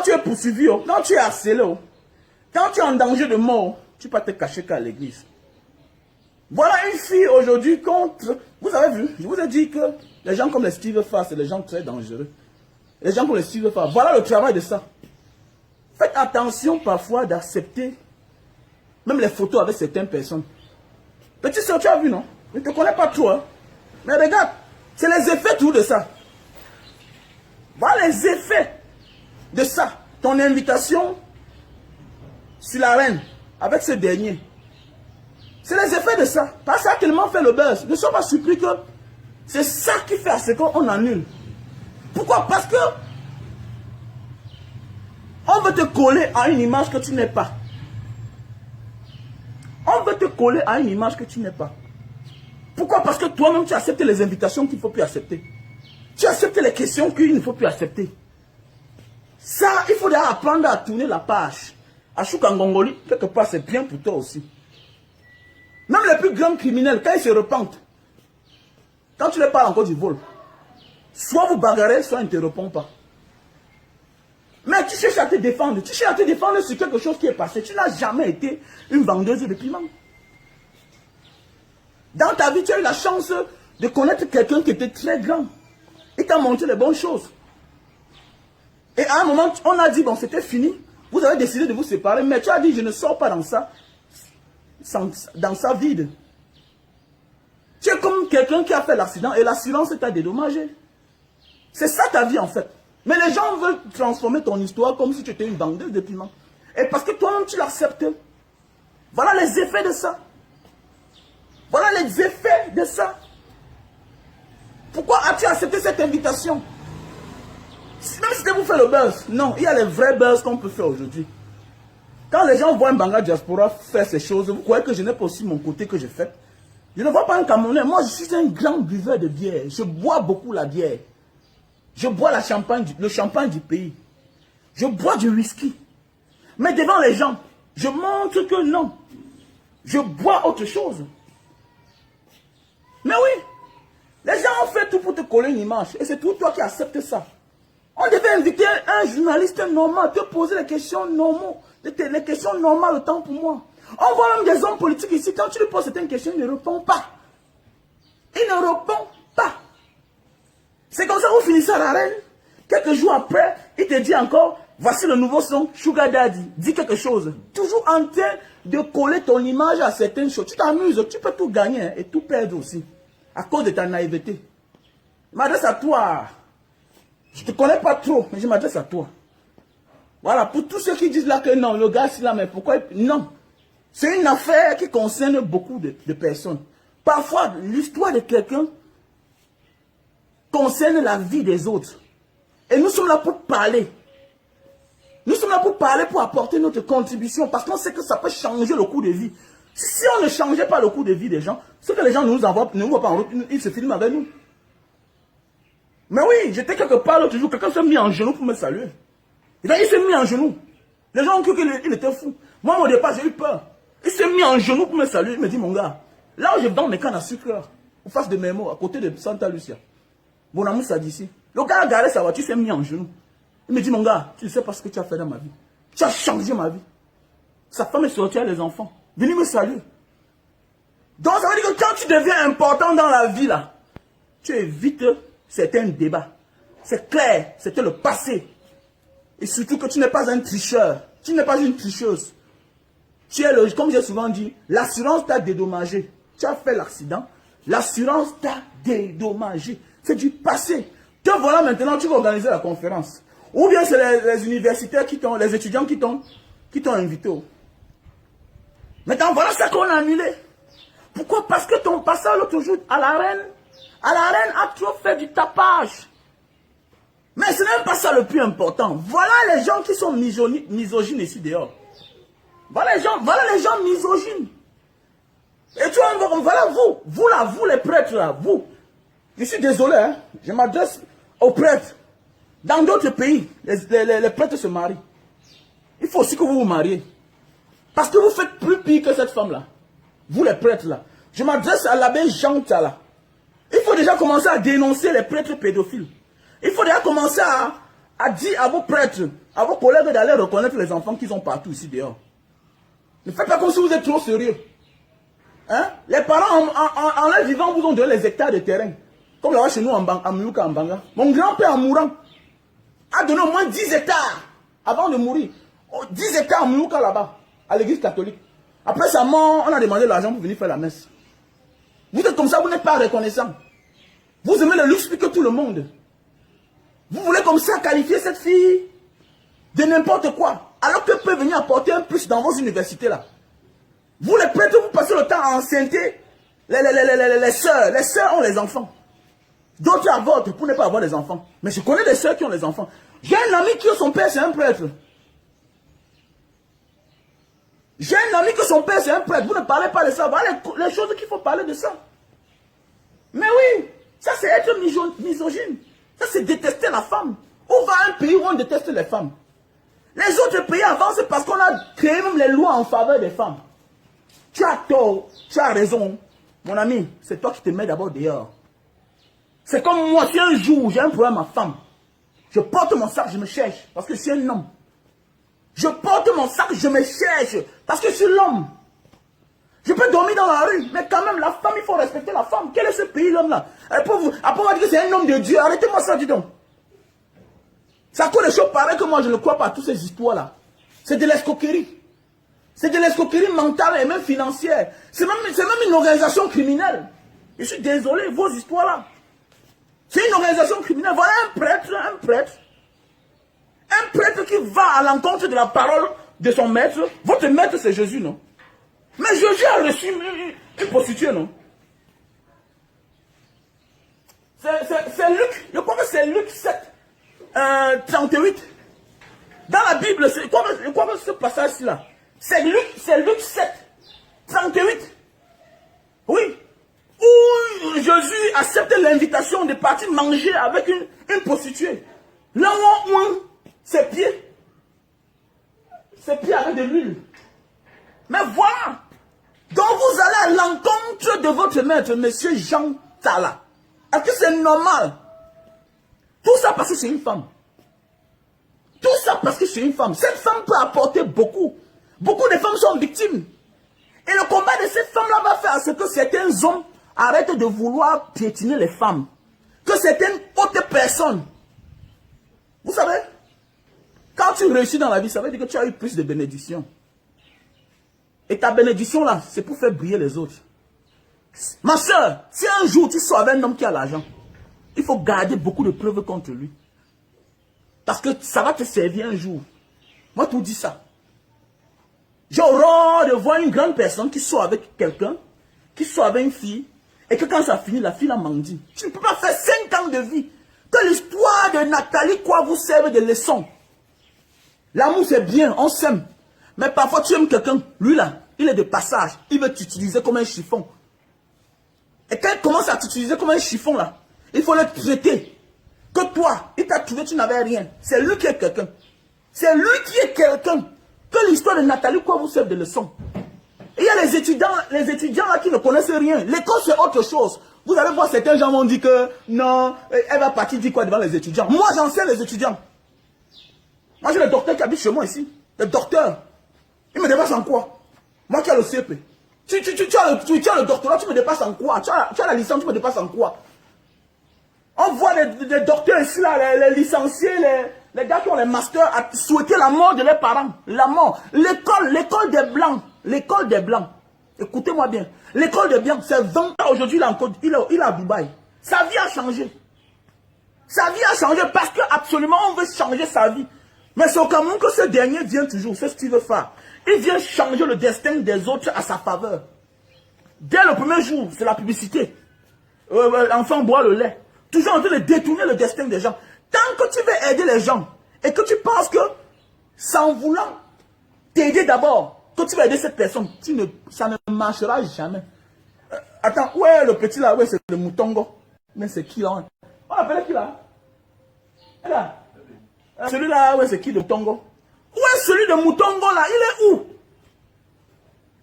Quand tu es poursuivi, quand tu es harcelé, quand tu es en danger de mort, tu peux te cacher qu'à l'église. Voilà une fille aujourd'hui contre... Vous avez vu, je vous ai dit que les gens comme les Steve Farr, c'est des gens très dangereux. Les gens comme les Steve Farr, voilà le travail de ça. Faites attention parfois d'accepter même les photos avec certaines personnes. Petit soeur, tu as vu, non? Je ne te connais pas trop, hein? Mais regarde, c'est les effets tout de ça. Voilà les effets de ça. Ton invitation sur la reine avec ce dernier. C'est les effets de ça. Parce que ça a tellement fait le buzz. Ne sois pas surpris que c'est ça qui fait à ce qu'on annule. Pourquoi? Parce que on veut te coller à une image que tu n'es pas. On veut te coller à une image que tu n'es pas. Pourquoi? Parce que toi-même tu acceptes les invitations qu'il ne faut plus accepter. Tu acceptes les questions qu'il ne faut plus accepter. Ça, il faut apprendre à tourner la page. À Choukangongoli, quelque part, c'est bien pour toi aussi. Même les plus grands criminels, quand ils se repentent, quand tu leur parles encore du vol, soit vous bagarrez, soit ils ne te répondent pas. Mais tu cherches à te défendre. Tu cherches à te défendre sur quelque chose qui est passé. Tu n'as jamais été une vendeuse de piment. Dans ta vie, tu as eu la chance de connaître quelqu'un qui était très grand. Il t'a montré les bonnes choses. Et à un moment, on a dit, bon, c'était fini. Vous avez décidé de vous séparer. Mais tu as dit, je ne sors pas dans ça. Dans sa vide. Tu es comme quelqu'un qui a fait l'accident et l'assurance t'a dédommagé. C'est ça ta vie en fait. Mais les gens veulent transformer ton histoire comme si tu étais une vendeuse de piment. Et parce que toi-même tu l'acceptes. Voilà les effets de ça. Voilà les effets de ça. Pourquoi as-tu accepté cette invitation? Même si c'était pour faire le buzz. Non, il y a les vrais buzz qu'on peut faire aujourd'hui. Quand les gens voient un Banga Diaspora faire ces choses, vous croyez que je n'ai pas aussi mon côté que je fais? Je ne vois pas un Camerounais. Moi, je suis un grand buveur de bière. Je bois beaucoup la bière. Je bois le champagne du pays. Je bois du whisky. Mais devant les gens, je montre que non. Je bois autre chose. Mais oui, les gens ont fait tout pour te coller une image. Et c'est tout toi qui acceptes ça. On devait inviter un journaliste normal, te poser les questions normales. Les questions normales, le temps pour moi. On voit même des hommes politiques ici, quand tu lui poses certaines questions, il ne répond pas. Il ne répond pas. C'est comme ça que vous finissez à la reine. Quelques jours après, il te dit encore, voici le nouveau son, Sugar Daddy. Dis quelque chose. Toujours en train de coller ton image à certaines choses. Tu t'amuses, tu peux tout gagner hein, et tout perdre aussi. À cause de ta naïveté. Je m'adresse à toi. Je ne te connais pas trop, mais je m'adresse à toi. Voilà, pour tous ceux qui disent là que non, le gars c'est là, mais pourquoi? Non. C'est une affaire qui concerne beaucoup de personnes. Parfois, l'histoire de quelqu'un concerne la vie des autres. Et nous sommes là pour parler. Nous sommes là pour parler, pour apporter notre contribution, parce qu'on sait que ça peut changer le cours de vie. Si on ne changeait pas le cours de vie des gens, ce que les gens nous envoient, ne nous voient pas en route, ils se filment avec nous. Mais oui, j'étais quelque part l'autre jour, quelqu'un s'est mis en genoux pour me saluer. Il s'est mis en genoux. Les gens ont cru qu'il était fou. Moi, au départ, j'ai eu peur. Il s'est mis en genoux pour me saluer. Il me dit, mon gars, là où je vends mes cannes à sucre, en face de mes mots, à côté de Santa Lucia, mon amour, ça d'ici. Le gars a garé sa voiture, il s'est mis en genoux. Il me dit, mon gars, tu ne sais pas ce que tu as fait dans ma vie. Tu as changé ma vie. Sa femme est sortie avec les enfants. Venez me saluer. Donc, ça veut dire que quand tu deviens important dans la vie, là, tu évites certains débats. C'est clair, c'était le passé. Et surtout que tu n'es pas un tricheur. Tu n'es pas une tricheuse. Tu es comme j'ai souvent dit, l'assurance t'a dédommagé. Tu as fait l'accident. L'assurance t'a dédommagé. C'est du passé. Te voilà maintenant, tu vas organiser la conférence. Ou bien c'est les universitaires qui t'ont, les étudiants qui t'ont invité. Maintenant, voilà ça qu'on a annulé. Pourquoi? Parce que ton passage l'autre jour à la reine a trop fait du tapage. Mais ce n'est même pas ça le plus important. Voilà les gens qui sont misogynes ici dehors. Voilà les gens misogynes. Et tu vois, voilà vous les prêtres là, vous. Je suis désolé, hein, je m'adresse aux prêtres. Dans d'autres pays, les prêtres se marient. Il faut aussi que vous vous mariez. Parce que vous faites plus pire que cette femme là. Vous les prêtres là. Je m'adresse à l'abbé Jean Tala. Il faut déjà commencer à dénoncer les prêtres pédophiles. Il faut déjà commencer a dit à vos prêtres, à vos collègues d'aller reconnaître les enfants qui sont partout ici dehors. Ne faites pas comme si vous êtes trop sérieux. Hein? Les parents, en leur vivant, vous ont donné les hectares de terrain. Comme là-bas chez nous, en Moulouka, en Banga. Mon grand-père, en mourant, a donné au moins 10 hectares avant de mourir. 10 hectares en Moulouka, là-bas, à l'église catholique. Après sa mort, on a demandé l'argent pour venir faire la messe. Vous êtes comme ça, vous n'êtes pas reconnaissant. Vous aimez le luxe plus que tout le monde. Vous voulez comme ça qualifier cette fille de n'importe quoi, alors qu'elle peut venir apporter un plus dans vos universités là. Vous les prêtres, vous passez le temps à enceinter les sœurs ont les enfants. D'autres avortent pour ne pas avoir des enfants. Mais je connais des sœurs qui ont les enfants. J'ai un ami qui son père c'est un prêtre. J'ai un ami que son père c'est un prêtre. Vous ne parlez pas de ça. Voilà les choses qu'il faut parler de ça. Mais oui, ça c'est être misogyne. Ça c'est détester la femme. On va à un pays où on déteste les femmes. Les autres pays avancent parce qu'on a créé même les lois en faveur des femmes. Tu as tort, tu as raison. Mon ami, c'est toi qui te mets d'abord dehors. C'est comme moi, si un jour j'ai un problème à ma femme, je porte mon sac, je me cherche parce que je suis un homme. Je porte mon sac, je me cherche parce que je suis l'homme. Je peux dormir dans la rue, mais quand même, la femme, il faut respecter la femme. Quel est ce pays, l'homme-là? Après, on va dire que c'est un homme de Dieu. Arrêtez-moi ça, dis donc. C'est à cause des choses pareilles que moi, je ne crois pas à toutes ces histoires-là. C'est de l'escroquerie. C'est de l'escroquerie mentale et même financière. C'est même une organisation criminelle. Je suis désolé, vos histoires-là. C'est une organisation criminelle. Voilà un prêtre qui va à l'encontre de la parole de son maître. Votre maître, c'est Jésus, non? Mais Jésus a reçu une prostituée, non? C'est Luc, je crois que c'est Luc 7, 38. Dans la Bible, je crois que ce passage-là, c'est Luc 7, 38. Oui. Où Jésus accepte l'invitation de partir manger avec une prostituée. Là où on ses pieds avec de l'huile. Mais voilà. Donc vous allez à l'encontre de votre maître, monsieur Jean Tala. Est-ce que c'est normal? Tout ça parce que c'est une femme. Tout ça parce que c'est une femme. Cette femme peut apporter beaucoup. Beaucoup de femmes sont victimes. Et le combat de cette femme-là va faire à ce que certains hommes arrêtent de vouloir piétiner les femmes. Que certaines autres personnes. Vous savez, quand tu réussis dans la vie, ça veut dire que tu as eu plus de bénédictions. Et ta bénédiction là, c'est pour faire briller les autres. Ma soeur, si un jour tu sors avec un homme qui a l'argent, il faut garder beaucoup de preuves contre lui. Parce que ça va te servir un jour. Moi, tout dis ça. J'ai horreur de voir une grande personne qui sort avec quelqu'un, qui sort avec une fille, et que quand ça finit, la fille la mendie. Tu ne peux pas faire 5 ans de vie. Que l'histoire de Nathalie, quoi, vous serve de leçon. L'amour, c'est bien, on s'aime. Mais parfois, tu aimes quelqu'un, lui là, il est de passage. Il veut t'utiliser comme un chiffon. Et quand il commence à t'utiliser comme un chiffon là, il faut le traiter. Que toi, il t'a trouvé, tu n'avais rien. C'est lui qui est quelqu'un. C'est lui qui est quelqu'un. Que l'histoire de Nathalie, quoi, vous serve de leçon. Et il y a les étudiants là qui ne connaissent rien. L'école, c'est autre chose. Vous allez voir, certains gens vont dire que non, elle va partir dire quoi devant les étudiants. Moi, j'enseigne les étudiants. Moi, j'ai le docteur qui habite chez moi ici. Le docteur. Il me dépasse en quoi? Moi qui ai le CP. Tu as le doctorat, tu me dépasses en quoi? Tu as la licence, tu me dépasses en quoi? On voit les docteurs ici, là, les licenciés, les gars qui ont les masters, à souhaiter la mort de leurs parents. La mort. L'école des Blancs. L'école des Blancs. Écoutez-moi bien. L'école des Blancs, c'est 20 ans aujourd'hui, il est à Dubaï. Sa vie a changé. Sa vie a changé parce qu'absolument, on veut changer sa vie. Mais c'est au Cameroun que ce dernier vient toujours. C'est ce qu'il veut faire. Il vient changer le destin des autres à sa faveur. Dès le premier jour, c'est la publicité. L'enfant boit le lait. Toujours en train de détourner le destin des gens. Tant que tu veux aider les gens et que tu penses que, sans vouloir t'aider d'abord, que tu vas aider cette personne, ça ne marchera jamais. Attends, où est le petit là? Ouais, c'est le Moutongo. Mais c'est qui là? On appelle qui là? Là. Celui-là, ouais, c'est qui le Moutongo? Où est celui de Moutongo là? Il est où?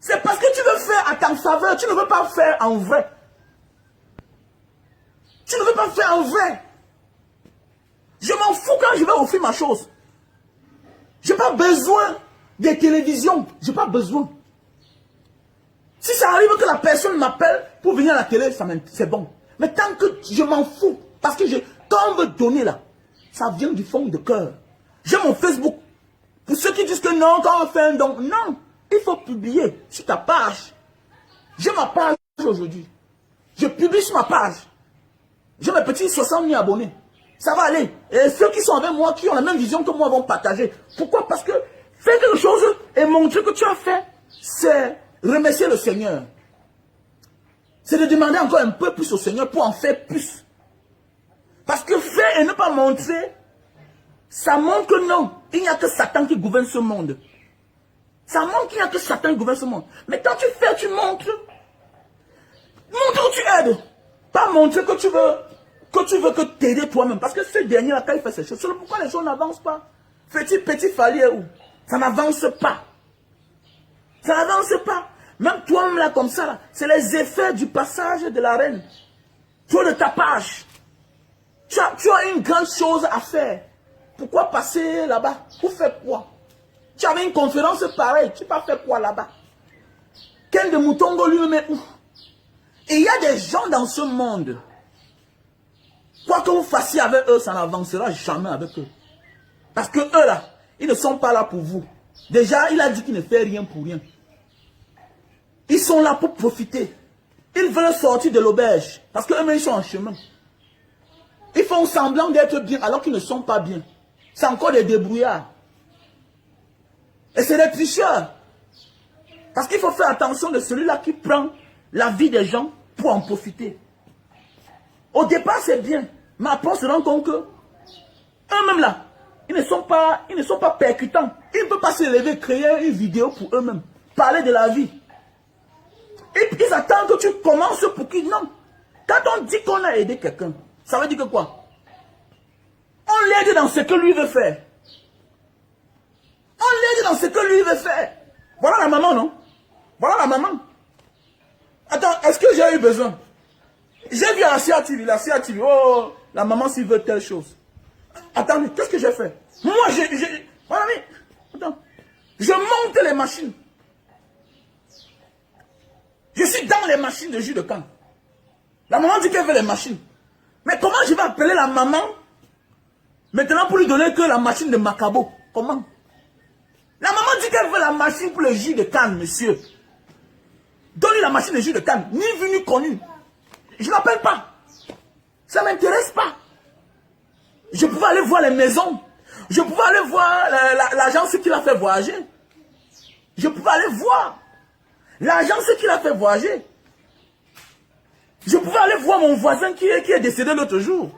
C'est parce que tu veux faire à ta faveur, tu ne veux pas faire en vrai. Tu ne veux pas faire en vrai. Je m'en fous quand je vais offrir ma chose. Je n'ai pas besoin des télévisions. Je n'ai pas besoin. Si ça arrive que la personne m'appelle pour venir à la télé, c'est bon. Mais tant que je m'en fous, parce que quand on veut donner là, ça vient du fond de cœur. J'ai mon Facebook. Pour ceux qui disent que non, quand on fait un don, non, il faut publier sur ta page. J'ai ma page aujourd'hui. Je publie sur ma page. J'ai mes petits 60 000 abonnés. Ça va aller. Et ceux qui sont avec moi, qui ont la même vision que moi, vont partager. Pourquoi? Parce que faire quelque chose et montrer que tu as fait, c'est remercier le Seigneur. C'est de demander encore un peu plus au Seigneur pour en faire plus. Parce que faire et ne pas montrer, ça montre que non, il n'y a que Satan qui gouverne ce monde. Ça montre qu'il n'y a que Satan qui gouverne ce monde. Mais quand tu fais, tu montres. Montre que tu aides. Pas montrer que tu veux que t'aider toi-même. Parce que ce dernier-là, quand il fait ces choses, c'est pourquoi les choses n'avancent pas. Petit falier où ça n'avance pas. Ça n'avance pas. Même toi-même là, comme ça, là, c'est les effets du passage de la reine. Toi de ta page. Tu as une grande chose à faire. Pourquoi passer là-bas? Pour faire quoi? Tu avais une conférence pareille. Tu vas faire quoi là-bas? Ken de Moutongo lui-même. Et il y a des gens dans ce monde. Quoi que vous fassiez avec eux, ça n'avancera jamais avec eux. Parce que eux là, ils ne sont pas là pour vous. Déjà, il a dit qu'il ne fait rien pour rien. Ils sont là pour profiter. Ils veulent sortir de l'auberge. Parce qu'eux-mêmes, ils sont en chemin. Ils font semblant d'être bien alors qu'ils ne sont pas bien. C'est encore des débrouillards. Et c'est des tricheurs. Parce qu'il faut faire attention de celui-là qui prend la vie des gens pour en profiter. Au départ, c'est bien. Mais après, on se rend compte que eux-mêmes là, ils ne sont pas percutants. Ils ne peuvent pas se lever, créer une vidéo pour eux-mêmes. Parler de la vie. Ils attendent que tu commences pour qu'ils... Non. Quand on dit qu'on a aidé quelqu'un, ça veut dire que quoi? On l'aide dans ce que lui veut faire. On l'aide dans ce que lui veut faire. Voilà la maman, non? Voilà la maman. Attends, est-ce que j'ai eu besoin? J'ai vu la CATV, oh, la maman s'il veut telle chose. Attendez, qu'est-ce que j'ai fait? Moi, voilà, mais, attends, je monte les machines. Je suis dans les machines de jus de canne. La maman dit qu'elle veut les machines. Mais comment je vais appeler la maman maintenant pour lui donner que la machine de Macabo? Comment? La maman dit qu'elle veut la machine pour le jus de canne, monsieur. Donne-lui la machine de jus de canne, ni vu ni connu. Je n'appelle pas. Ça ne m'intéresse pas. Je pouvais aller voir les maisons. Je pouvais aller voir l'agence qui l'a fait voyager. Je pouvais aller voir l'agence qui l'a fait voyager. Je pouvais aller voir mon voisin qui est décédé l'autre jour.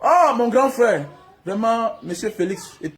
Oh, mon grand frère. Vraiment, monsieur Félix.